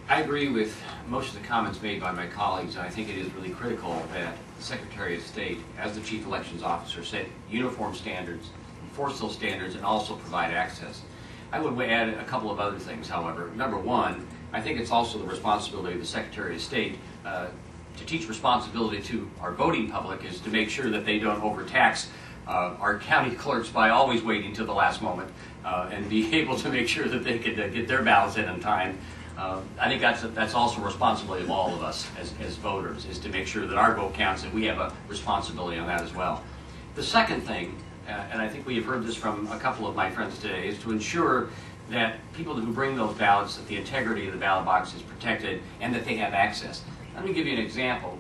I agree with most of the comments made by my colleagues, and I think it is really critical that the Secretary of State, as the Chief Elections Officer, set uniform standards, enforce those standards, and also provide access. I would add a couple of other things, however. Number one, I think it's also the responsibility of the Secretary of State to teach responsibility to our voting public is to make sure that they don't overtax our county clerks by always waiting till the last moment and be able to make sure that they could get their ballots in time. I think that's also a responsibility of all of us as voters, is to make sure that our vote counts, and we have a responsibility on that as well. The second thing, and I think we have heard this from a couple of my friends today, is to ensure that people who bring those ballots, that the integrity of the ballot box is protected and that they have access. Let me give you an example.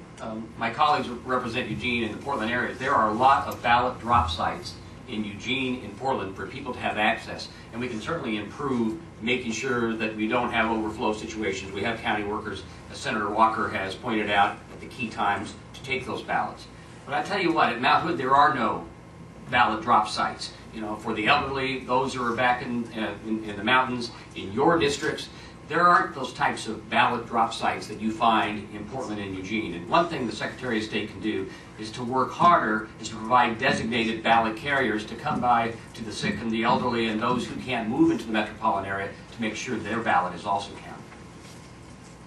My colleagues represent Eugene and the Portland area. There are a lot of ballot drop sites in Eugene and Portland for people to have access, and we can certainly improve making sure that we don't have overflow situations. We have county workers, as Senator Walker has pointed out, at the key times to take those ballots. But I tell you what, at Mount Hood there are no ballot drop sites. You know, for the elderly, those who are back in the mountains, in your districts, there aren't those types of ballot drop sites that you find in Portland and Eugene. And one thing the Secretary of State can do is to work harder, is to provide designated ballot carriers to come by to the sick and the elderly and those who can't move into the metropolitan area to make sure their ballot is also counted.